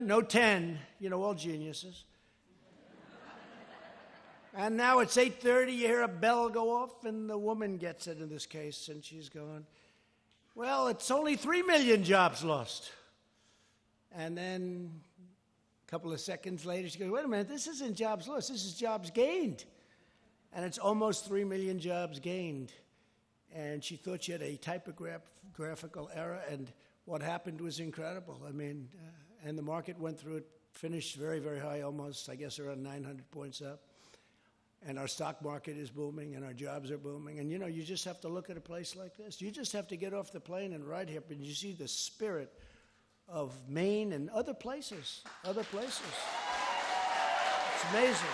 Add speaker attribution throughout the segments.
Speaker 1: no 10, all geniuses. And now it's 8:30, you hear a bell go off, and the woman gets it in this case, and she's going, well, it's only 3 million jobs lost. And then a couple of seconds later, she goes, wait a minute, this isn't jobs lost, this is jobs gained. And it's almost 3 million jobs gained. And she thought she had a typographical error, and what happened was incredible. And the market went through it, finished very, very high, almost, I guess, around 900 points up. And our stock market is booming, and our jobs are booming. And, you just have to look at a place like this. You just have to get off the plane and ride here, and you see the spirit of Maine and other places. It's amazing.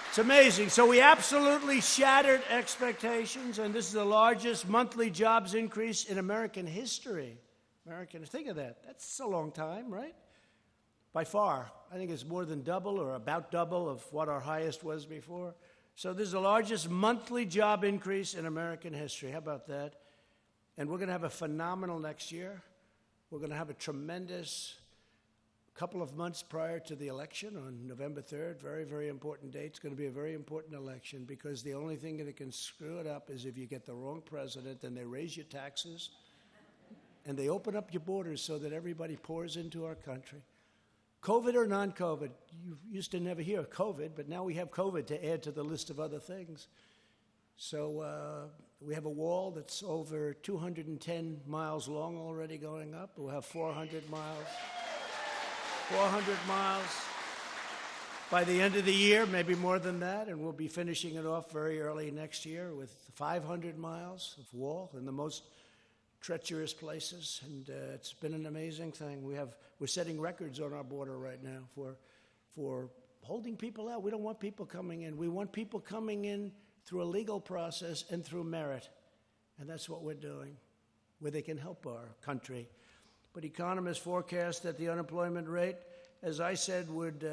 Speaker 1: It's amazing. So we absolutely shattered expectations, and this is the largest monthly jobs increase in American history. Think of that. That's a long time, right? By far. I think it's more than double or about double of what our highest was before. So this is the largest monthly job increase in American history. How about that? And we're going to have a phenomenal next year. We're going to have a tremendous couple of months prior to the election on November 3rd. Very, very important date. It's going to be a very important election because the only thing that can screw it up is if you get the wrong president and they raise your taxes and they open up your borders so that everybody pours into our country. COVID or non-COVID, you used to never hear of COVID, but now we have COVID to add to the list of other things. So we have a wall that's over 210 miles long already going up. We'll have 400 miles. 400 miles by the end of the year, maybe more than that, and we'll be finishing it off very early next year with 500 miles of wall in the most treacherous places, and it's been an amazing thing. We're setting records on our border right now for holding people out. We don't want people coming in. We want people coming in through a legal process and through merit, and that's what we're doing, where they can help our country. But economists forecast that the unemployment rate, as I said, would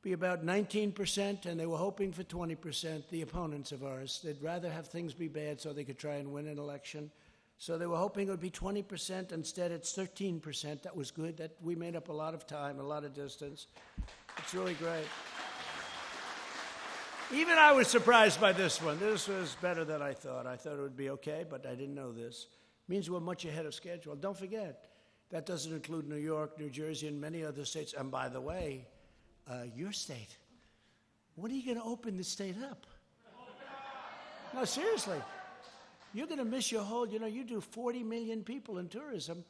Speaker 1: be about 19%, and they were hoping for 20%, the opponents of ours. They'd rather have things be bad so they could try and win an election. So they were hoping it would be 20%. Instead, it's 13%. That was good. That we made up a lot of time, a lot of distance. It's really great. Even I was surprised by this one. This was better than I thought. I thought it would be okay, but I didn't know this. It means we're much ahead of schedule. Don't forget, that doesn't include New York, New Jersey, and many other states. And by the way, your state, when are you going to open the state up? No, seriously. You're going to miss your whole, you do 40 million people in tourism,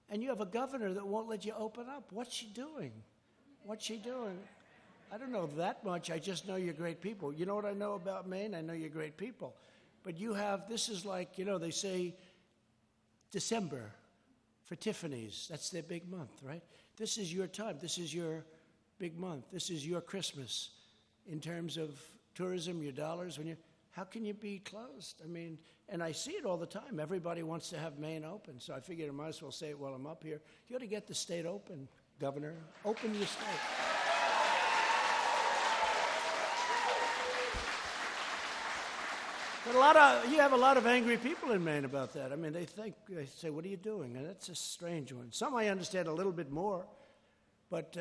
Speaker 1: and you have a governor that won't let you open up. What's she doing? I don't know that much. I just know you're great people. You know what I know about Maine? I know you're great people. But this is like, they say December for Tiffany's. That's their big month, right? This is your time. This is your big month. This is your Christmas in terms of tourism, your dollars. How can you be closed? And I see it all the time. Everybody wants to have Maine open, so I figured I might as well say it while I'm up here. You ought to get the state open, Governor. Open your state. But you have a lot of angry people in Maine about that. They say, what are you doing? And that's a strange one. Some I understand a little bit more, but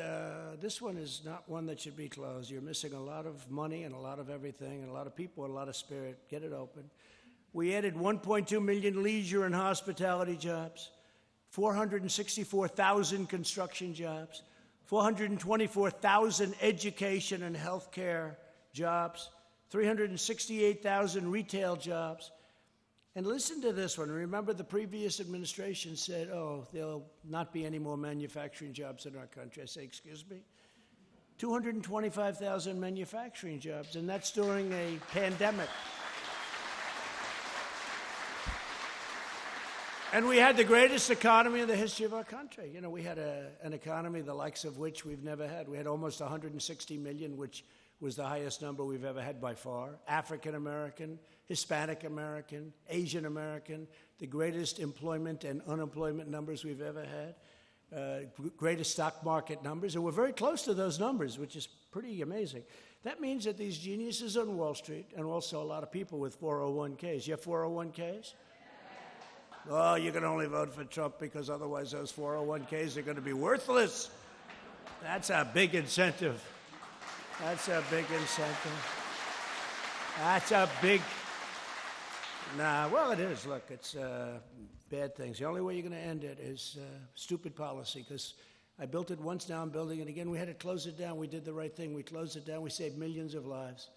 Speaker 1: this one is not one that should be closed. You're missing a lot of money and a lot of everything and a lot of people and a lot of spirit. Get it open. We added 1.2 million leisure and hospitality jobs, 464,000 construction jobs, 424,000 education and healthcare jobs, 368,000 retail jobs. And listen to this one. Remember, the previous administration said, there'll not be any more manufacturing jobs in our country. I say, excuse me? 225,000 manufacturing jobs, and that's during a pandemic. And we had the greatest economy in the history of our country. We had an economy the likes of which we've never had. We had almost 160 million, which was the highest number we've ever had by far. African American, Hispanic American, Asian American, the greatest employment and unemployment numbers we've ever had, greatest stock market numbers. And we're very close to those numbers, which is pretty amazing. That means that these geniuses on Wall Street, and also a lot of people with 401ks. You have 401ks? Oh, you can only vote for Trump because otherwise those 401ks are going to be worthless. That's a big incentive. That's a big incentive. That's a big... Nah, well, it is. Look, it's bad things. The only way you're going to end it is stupid policy, because I built it once, now I'm building it again. We had to close it down. We did the right thing. We closed it down. We saved millions of lives.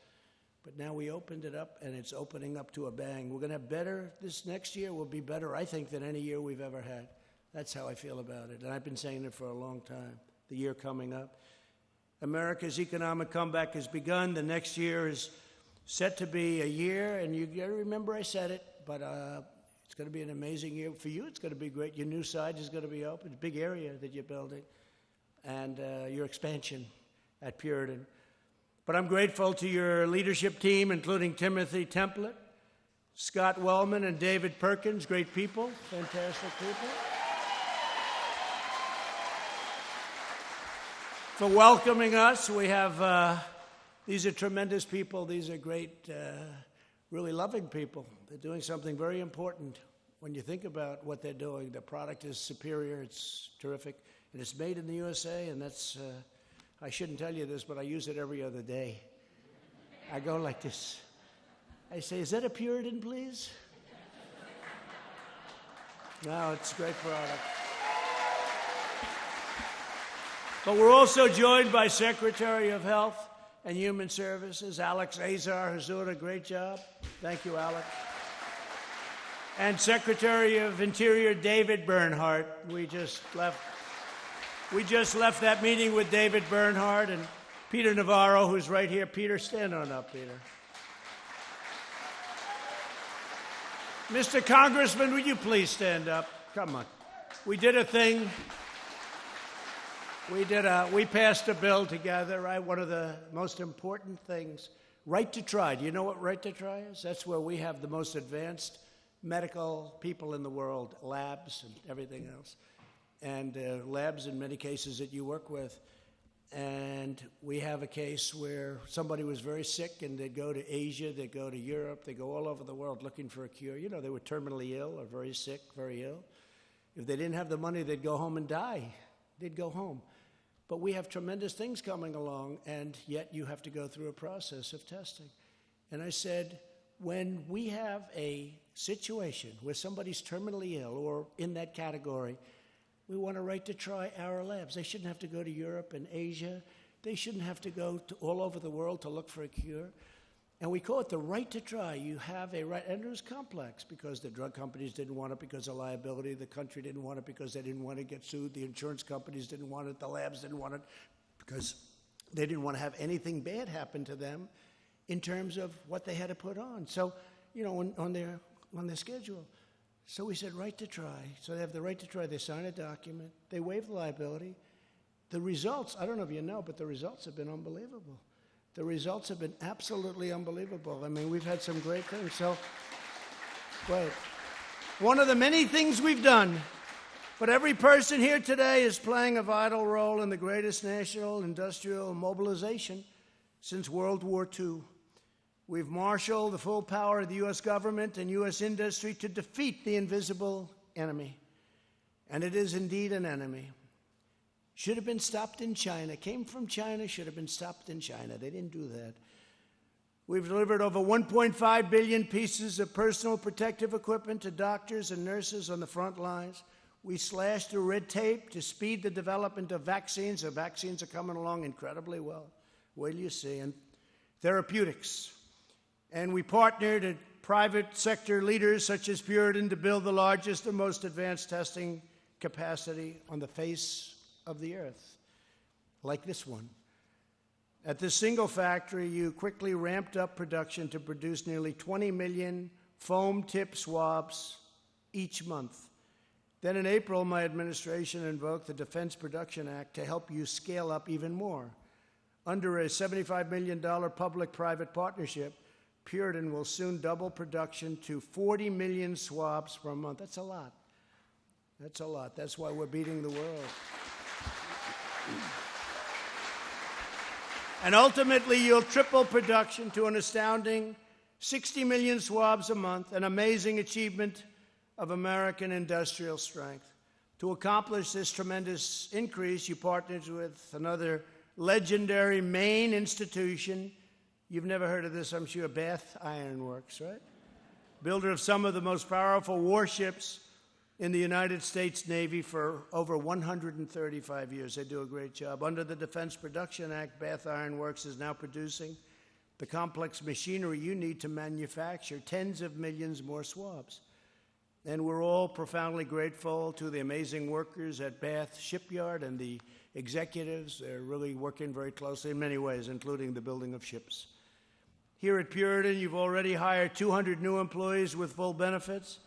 Speaker 1: But now we opened it up, and it's opening up to a bang. We're going to have better. This next year will be better, I think, than any year we've ever had. That's how I feel about it. And I've been saying it for a long time, the year coming up. America's economic comeback has begun. The next year is set to be a year, and you got to remember I said it, but it's going to be an amazing year. For you, it's going to be great. Your new site is going to be open. It's a big area that you're building, and your expansion at Puritan. But I'm grateful to your leadership team, including Timothy Templet, Scott Wellman, and David Perkins. Great people, fantastic people. For welcoming us. We have... These are tremendous people. These are great, really loving people. They're doing something very important. When you think about what they're doing, the product is superior. It's terrific. And it's made in the USA, and that's, I shouldn't tell you this, but I use it every other day. I go like this. I say, is that a Puritan, please? No, it's a great product. But we're also joined by Secretary of Health and Human Services, Alex Azar, who's doing a great job. Thank you, Alex. And Secretary of Interior, David Bernhardt. We just left that meeting with David Bernhardt and Peter Navarro, who's right here. Peter, stand on up, Peter. Mr. Congressman, would you please stand up? Come on. We did a thing. We passed a bill together, right? One of the most important things, right to try. Do you know what right to try is? That's where we have the most advanced medical people in the world, labs and everything else, and labs in many cases that you work with. And we have a case where somebody was very sick, and they'd go to Asia, they'd go to Europe, they go all over the world looking for a cure. You know, they were terminally ill or very sick, very ill. If they didn't have the money, they'd go home and die. They'd go home. But we have tremendous things coming along, and yet you have to go through a process of testing. And I said, when we have a situation where somebody's terminally ill or in that category, we want a right to try our labs. They shouldn't have to go to Europe and Asia. They shouldn't have to go to all over the world to look for a cure. And we call it the right to try. You have a right, and it was complex because the drug companies didn't want it because of liability. The country didn't want it because they didn't want to get sued. The insurance companies didn't want it. The labs didn't want it because they didn't want to have anything bad happen to them in terms of what they had to put on. So, you know, on their schedule. So we said right to try. So they have the right to try. They sign a document. They waive the liability. The results, I don't know if you know, but the results have been unbelievable. The results have been absolutely unbelievable. I mean, we've had some great things. So, great. One of the many things we've done, but every person here today is playing a vital role in the greatest national industrial mobilization since World War II. We've marshaled the full power of the U.S. government and U.S. industry to defeat the invisible enemy. And it is indeed an enemy. Should have been stopped in China. Came from China, should have been stopped in China. They didn't do that. We've delivered over 1.5 billion pieces of personal protective equipment to doctors and nurses on the front lines. We slashed through red tape to speed the development of vaccines. The vaccines are coming along incredibly well. Wait till you see. And therapeutics. And we partnered with private sector leaders such as Puritan to build the largest and most advanced testing capacity on the face of the earth, like this one. At this single factory, you quickly ramped up production to produce nearly 20 million foam tip swabs each month. Then in April, my administration invoked the Defense Production Act to help you scale up even more. Under a $75 million public-private partnership, Puritan will soon double production to 40 million swabs per month. That's a lot. That's a lot. That's why we're beating the world. And ultimately, you'll triple production to an astounding 60 million swabs a month, an amazing achievement of American industrial strength. To accomplish this tremendous increase, you partnered with another legendary Maine institution. You've never heard of this, I'm sure, Bath Iron Works, right? Builder of some of the most powerful warships in the United States Navy for over 135 years. They do a great job. Under the Defense Production Act, Bath Iron Works is now producing the complex machinery you need to manufacture tens of millions more swabs. And we're all profoundly grateful to the amazing workers at Bath Shipyard and the executives. They're really working very closely in many ways, including the building of ships. Here at Puritan, you've already hired 200 new employees with full benefits.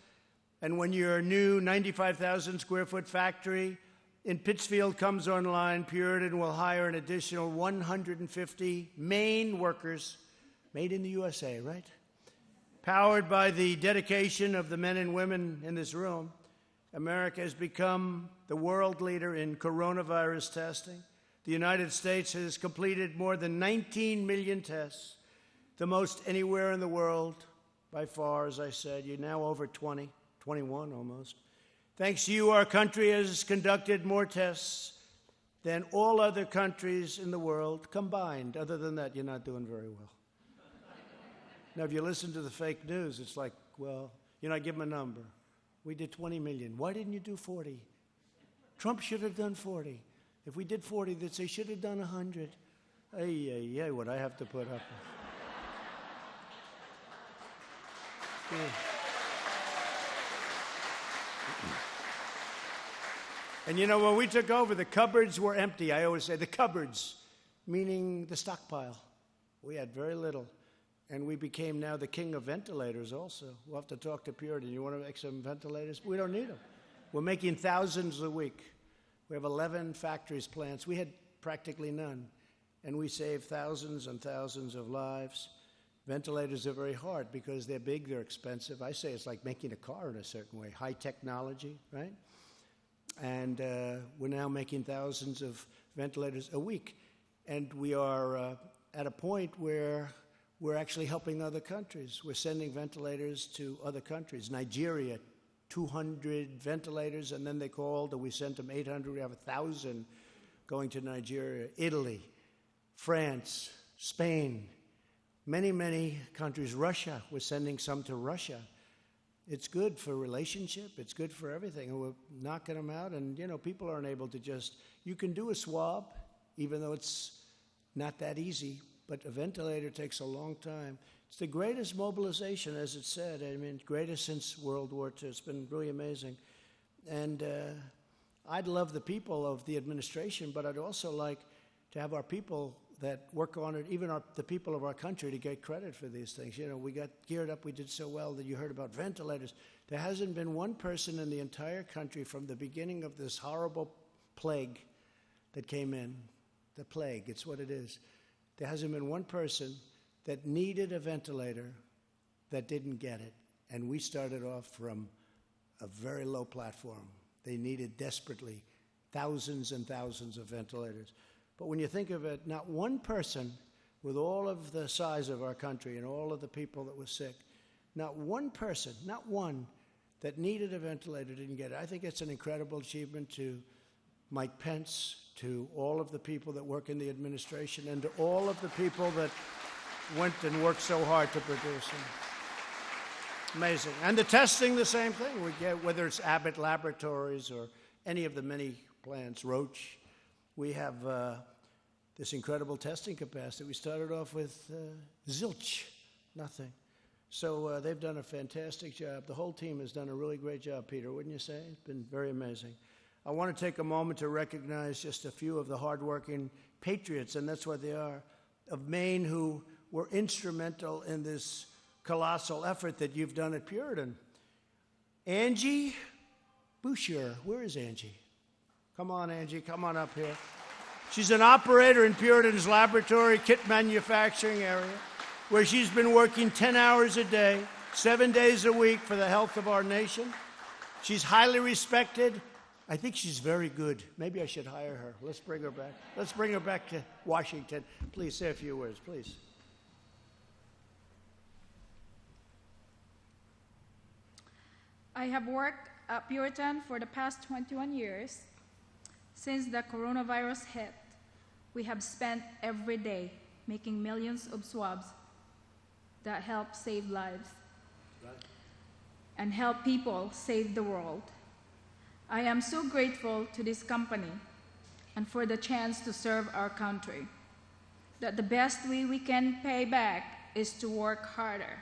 Speaker 1: And when your new 95,000 square foot factory in Pittsfield comes online, Puritan will hire an additional 150 Maine workers, made in the USA, right? Powered by the dedication of the men and women in this room, America has become the world leader in coronavirus testing. The United States has completed more than 19 million tests, the most anywhere in the world by far, as I said. You're now over 20, 21 almost. Thanks to you, our country has conducted more tests than all other countries in the world combined. Other than that, you're not doing very well. Now, if you listen to the fake news, it's like, well, I give them a number. We did 20 million. Why didn't you do 40? Trump should have done 40. If we did 40, they'd say, should have done 100. Ay, what I have to put up with. And when we took over, the cupboards were empty. I always say the cupboards, meaning the stockpile. We had very little. And we became now the king of ventilators also. We'll have to talk to Puritan. You want to make some ventilators? We don't need them. We're making thousands a week. We have 11 factories, plants. We had practically none. And we save thousands and thousands of lives. Ventilators are very hard because they're big, they're expensive. I say it's like making a car in a certain way. High technology, right? And we're now making thousands of ventilators a week. And we are at a point where we're actually helping other countries. We're sending ventilators to other countries. Nigeria, 200 ventilators, and then they called, and we sent them 800. We have 1,000 going to Nigeria. Italy, France, Spain, many, many countries. Russia, we're sending some to Russia. It's good for relationship. It's good for everything. And we're knocking them out, and, people aren't able to just, you can do a swab, even though it's not that easy. But a ventilator takes a long time. It's the greatest mobilization, as it said. Greatest since World War II. It's been really amazing. And I'd love the people of the administration, but I'd also like to have our people that work on it, even the people of our country, to get credit for these things. We got geared up. We did so well that you heard about ventilators. There hasn't been one person in the entire country from the beginning of this horrible plague that came in. The plague, it's what it is. There hasn't been one person that needed a ventilator that didn't get it. And we started off from a very low platform. They needed desperately thousands and thousands of ventilators. But when you think of it, not one person, with all of the size of our country and all of the people that were sick, not one person, not one, that needed a ventilator didn't get it. I think it's an incredible achievement to Mike Pence, to all of the people that work in the administration, and to all of the people that went and worked so hard to produce them. Amazing. And the testing, the same thing. We get, whether it's Abbott Laboratories or any of the many plants, Roche, we have this incredible testing capacity. We started off with zilch, nothing. So they've done a fantastic job. The whole team has done a really great job, Peter, wouldn't you say? It's been very amazing. I want to take a moment to recognize just a few of the hardworking patriots, and that's what they are, of Maine, who were instrumental in this colossal effort that you've done at Puritan. Angie Boucher, where is Angie? Come on, Angie, come on up here. She's an operator in Puritan's laboratory kit manufacturing area, where she's been working 10 hours a day, 7 days a week for the health of our nation. She's highly respected. I think she's very good. Maybe I should hire her. Let's bring her back. Let's bring her back to Washington. Please say a few words, please.
Speaker 2: I have worked at Puritan for the past 21 years. Since the coronavirus hit, we have spent every day making millions of swabs that help save lives and help people save the world. I am so grateful to this company and for the chance to serve our country, that the best way we can pay back is to work harder.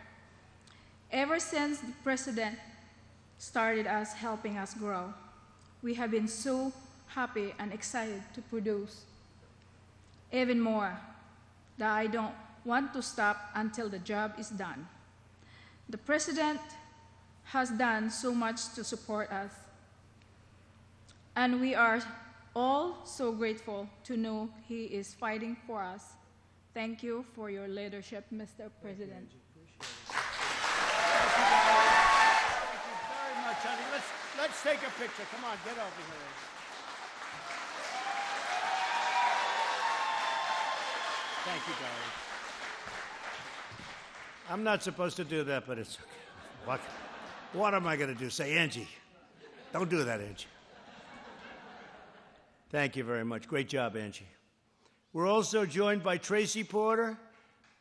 Speaker 2: Ever since the President started us helping us grow, we have been so happy and excited to produce even more that I don't want to stop until the job is done. The President has done so much to support us, and we are all so grateful to know he is fighting for us. Thank you for your leadership, Mr. President.
Speaker 1: Thank you very much, honey. Let's take a picture. Come on, get over here. Thank you, darling. I'm not supposed to do that, but it's okay. What am I going to do? Say, Angie. Don't do that, Angie. Thank you very much. Great job, Angie. We're also joined by Tracy Porter.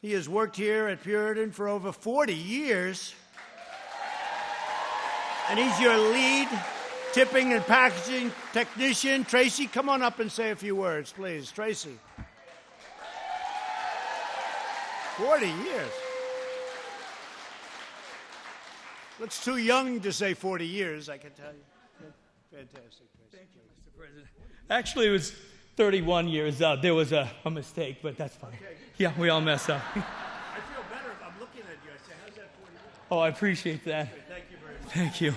Speaker 1: He has worked here at Puritan for over 40 years. And he's your lead tipping and packaging technician. Tracy, come on up and say a few words, please. Tracy. 40 years. It's too young to say 40 years, I can tell you. Fantastic, Tracy.
Speaker 3: Thank you, Mr. President. Actually, it was 31 years. There was a mistake, but that's fine. Okay. Yeah, we all mess up.
Speaker 1: I feel better if I'm looking at you. I say, how's that 40 years?
Speaker 3: Oh, I appreciate that.
Speaker 1: Okay, thank you very much.
Speaker 3: Thank you.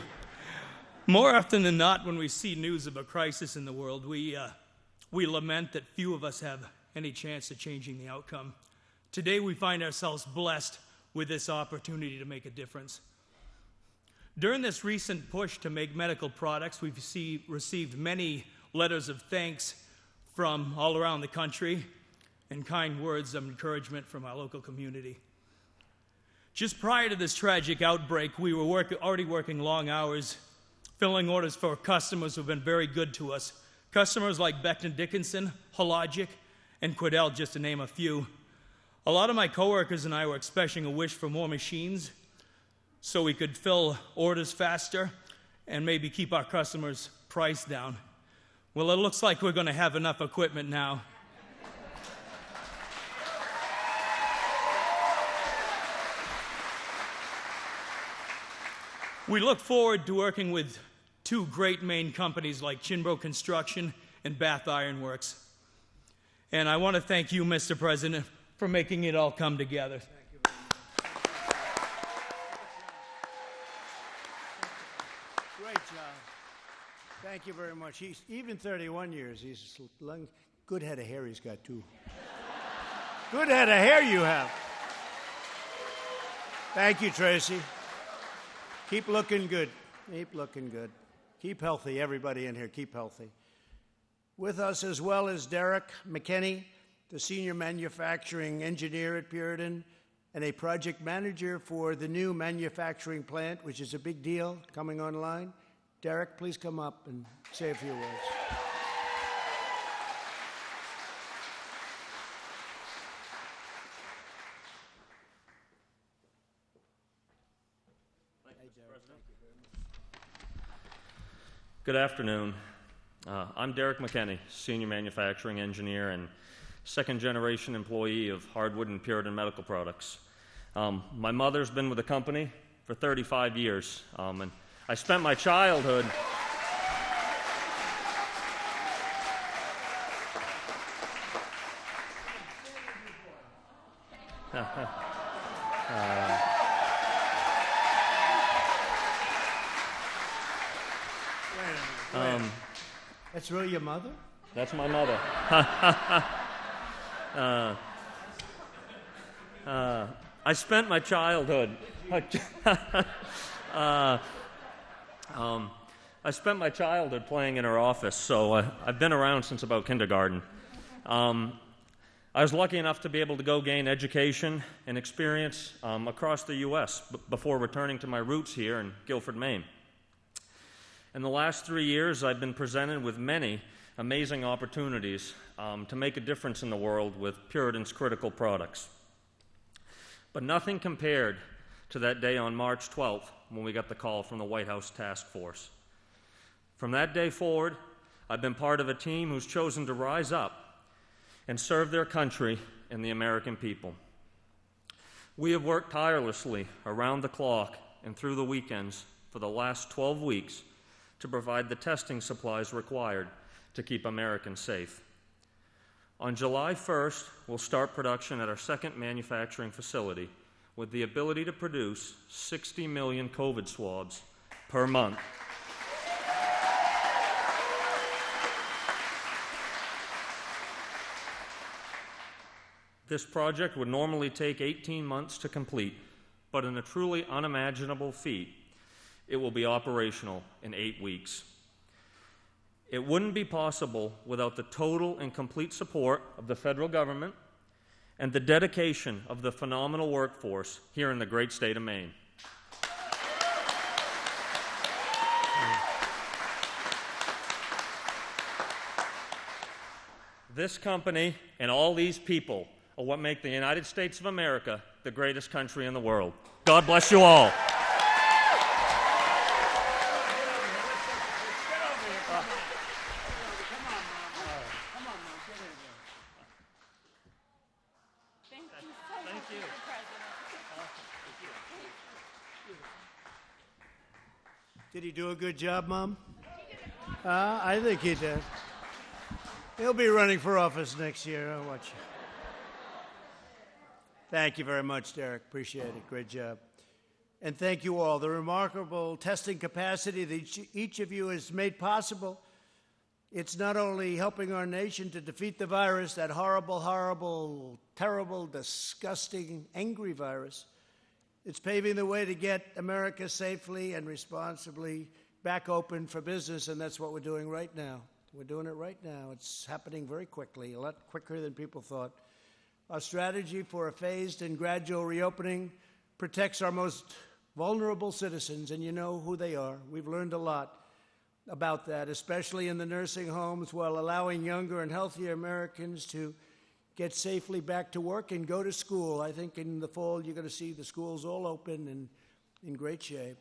Speaker 3: More often than not, when we see news of a crisis in the world, we lament that few of us have any chance of changing the outcome. Today, we find ourselves blessed with this opportunity to make a difference. During this recent push to make medical products, we've received many letters of thanks from all around the country and kind words of encouragement from our local community. Just prior to this tragic outbreak, we were already working long hours, filling orders for customers who've been very good to us. Customers like Becton Dickinson, Hologic, and Quidel, just to name a few. A lot of my coworkers and I were expressing a wish for more machines so we could fill orders faster and maybe keep our customers' price down. Well, it looks like we're going to have enough equipment now. We look forward to working with two great Maine companies like Chinbro Construction and Bath Iron Works. And I want to thank you, Mr. President, for making it all come together.
Speaker 1: Great job. Thank you very much. He's even 31 years. He's a good head of hair he's got, too. Good head of hair you have. Thank you, Tracy. Keep looking good. Keep looking good. Keep healthy, everybody in here. Keep healthy. With us as well as Derek McKinney, the senior manufacturing engineer at Puritan and a project manager for the new manufacturing plant, which is a big deal coming online. Derek, please come up and say a few words.
Speaker 4: Good afternoon. I'm Derek McKinney, senior manufacturing engineer and second-generation employee of Hardwood and Puritan Medical Products. My mother's been with the company for 35 years, and I spent my childhood
Speaker 1: That's really your mother?
Speaker 4: That's my mother. I spent my childhood. I spent my childhood playing in her office, so I've been around since about kindergarten. I was lucky enough to be able to go gain education and experience across the U.S. before returning to my roots here in Guilford, Maine. In the last 3 years, I've been presented with many amazing opportunities to make a difference in the world with Puritan's critical products. But nothing compared to that day on March 12th when we got the call from the White House Task Force. From that day forward, I've been part of a team who's chosen to rise up and serve their country and the American people. We have worked tirelessly around the clock and through the weekends for the last 12 weeks to provide the testing supplies required to keep Americans safe. On July 1st, we'll start production at our second manufacturing facility with the ability to produce 60 million COVID swabs per month. This project would normally take 18 months to complete, but in a truly unimaginable feat, it will be operational in 8 weeks. It wouldn't be possible without the total and complete support of the federal government and the dedication of the phenomenal workforce here in the great state of Maine. This company and all these people are what make the United States of America the greatest country in the world. God bless you all.
Speaker 1: Did he do a good job, Mom? I think he did. He'll be running for office next year. I'll watch you. Thank you very much, Derek. Appreciate it. Great job. And thank you all. The remarkable testing capacity that each of you has made possible, it's not only helping our nation to defeat the virus, that horrible, horrible, terrible, disgusting, angry virus. It's paving the way to get America safely and responsibly back open for business, and that's what we're doing right now. We're doing it right now. It's happening very quickly, a lot quicker than people thought. Our strategy for a phased and gradual reopening protects our most vulnerable citizens, and you know who they are. We've learned a lot about that, especially in the nursing homes, while allowing younger and healthier Americans to get safely back to work and go to school. I think in the fall you're going to see the schools all open and in great shape.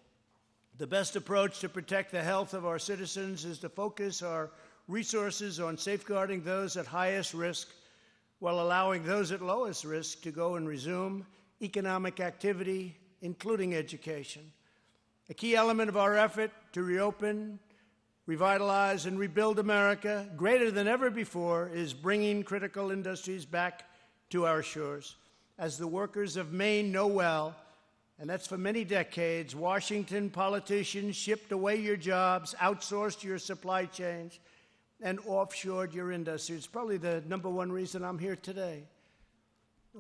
Speaker 1: The best approach to protect the health of our citizens is to focus our resources on safeguarding those at highest risk while allowing those at lowest risk to go and resume economic activity, including education. A key element of our effort to reopen, revitalize, and rebuild America, greater than ever before, is bringing critical industries back to our shores. As the workers of Maine know well, and that's for many decades, Washington politicians shipped away your jobs, outsourced your supply chains, and offshored your industry. It's probably the number one reason I'm here today.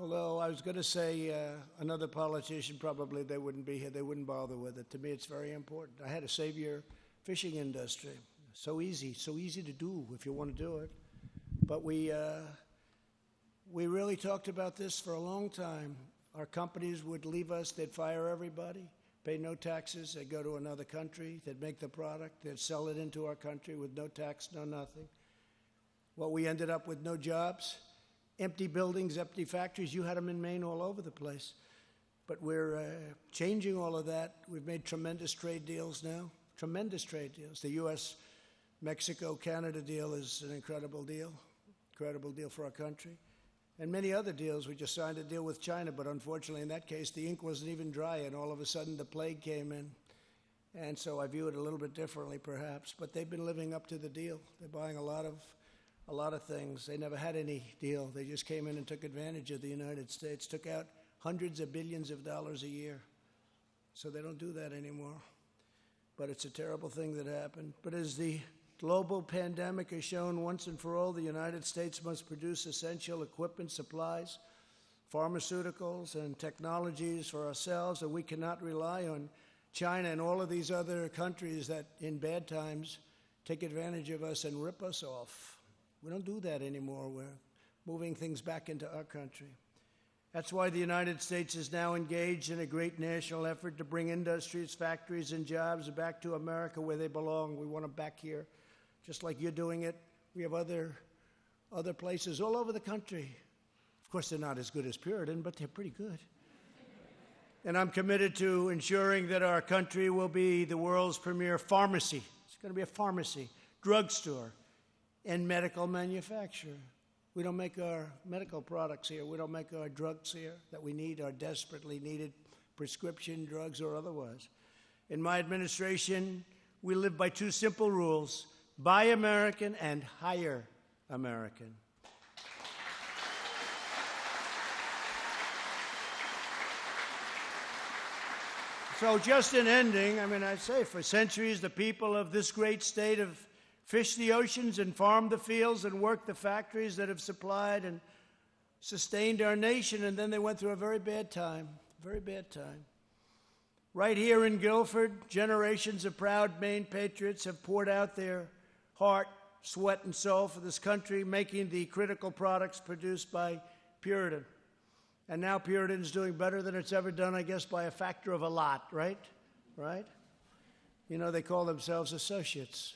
Speaker 1: Although I was going to say another politician, probably they wouldn't be here. They wouldn't bother with it. To me, it's very important. I had to save your fishing industry. So easy to do if you want to do it. But we really talked about this for a long time. Our companies would leave us, they'd fire everybody, pay no taxes, they'd go to another country, they'd make the product, they'd sell it into our country with no tax, no nothing. Well, we ended up with no jobs, empty buildings, empty factories. You had them in Maine all over the place. But we're changing all of that. We've made tremendous trade deals now. Tremendous trade deals. The U.S.-Mexico-Canada deal is an incredible deal for our country. And many other deals. We just signed a deal with China, but unfortunately in that case the ink wasn't even dry, and all of a sudden the plague came in. And so I view it a little bit differently perhaps, but they've been living up to the deal. They're buying a lot of things. They never had any deal. They just came in and took advantage of the United States, took out hundreds of billions of dollars a year. So they don't do that anymore. But it's a terrible thing that happened. But as the global pandemic has shown once and for all, the United States must produce essential equipment, supplies, pharmaceuticals, and technologies for ourselves, and we cannot rely on China and all of these other countries that in bad times take advantage of us and rip us off. We don't do that anymore. We're moving things back into our country. That's why the United States is now engaged in a great national effort to bring industries, factories, and jobs back to America where they belong. We want them back here, just like you're doing it. We have other places all over the country. Of course, they're not as good as Puritan, but they're pretty good. And I'm committed to ensuring that our country will be the world's premier pharmacy. It's going to be a pharmacy, drugstore, and medical manufacturer. We don't make our medical products here. We don't make our drugs here that we need, our desperately needed prescription drugs or otherwise. In my administration, we live by two simple rules: buy American and hire American. So just in ending, I'd say for centuries the people of this great state have fished the oceans and farmed the fields and worked the factories that have supplied and sustained our nation, and then they went through a very bad time. Right here in Guilford, generations of proud Maine patriots have poured out their heart, sweat, and soul for this country, making the critical products produced by Puritan. And now Puritan's doing better than it's ever done, I guess, by a factor of a lot, right? Right? You know, they call themselves associates.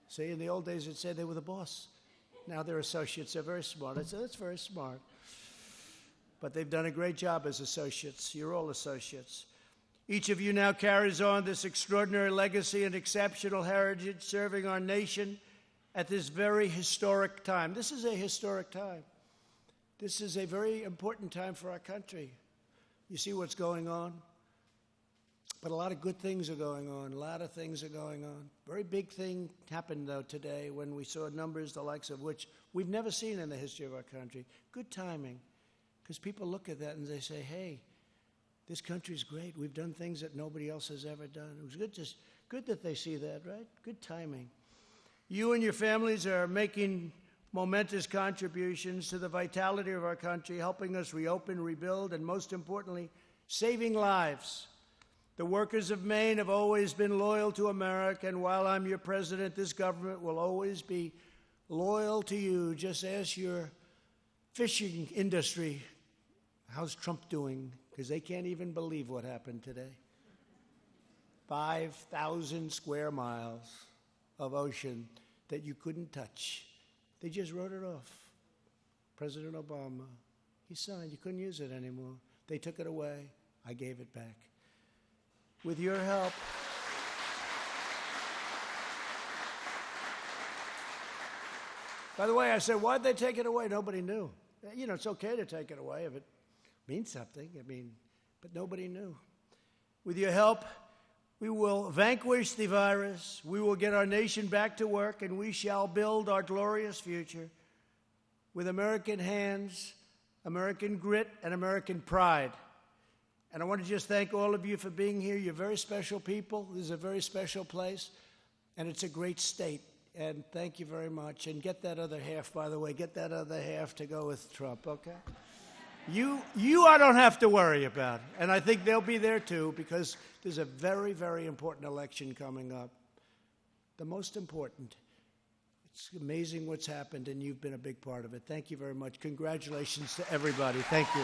Speaker 1: See, in the old days, it'd say they were the boss. Now they're associates. They're very smart. I'd say that's very smart. But they've done a great job as associates. You're all associates. Each of you now carries on this extraordinary legacy and exceptional heritage, serving our nation at this very historic time. This is a historic time. This is a very important time for our country. You see what's going on? But a lot of good things are going on. A lot of things are going on. Very big thing happened, though, today when we saw numbers the likes of which we've never seen in the history of our country. Good timing, because people look at that and they say, hey, this country's great. We've done things that nobody else has ever done. It was good that they see that, right? Good timing. You and your families are making momentous contributions to the vitality of our country, helping us reopen, rebuild, and most importantly, saving lives. The workers of Maine have always been loyal to America, and while I'm your president, this government will always be loyal to you. Just ask your fishing industry, how's Trump doing? Because they can't even believe what happened today. 5,000 square miles of ocean that you couldn't touch. They just wrote it off. President Obama, he signed. You couldn't use it anymore. They took it away. I gave it back. With your help, by the way, I said, why'd they take it away? Nobody knew. You know, it's okay to take it away if it means something. But nobody knew. With your help, we will vanquish the virus, we will get our nation back to work, and we shall build our glorious future with American hands, American grit, and American pride. And I want to just thank all of you for being here. You're very special people. This is a very special place, and it's a great state. And thank you very much. And get that other half, by the way. Get that other half to go with Trump, okay? You I don't have to worry about. And I think they'll be there too, because there's a very, very important election coming up. The most important. It's amazing what's happened, and you've been a big part of it. Thank you very much. Congratulations to everybody. Thank you.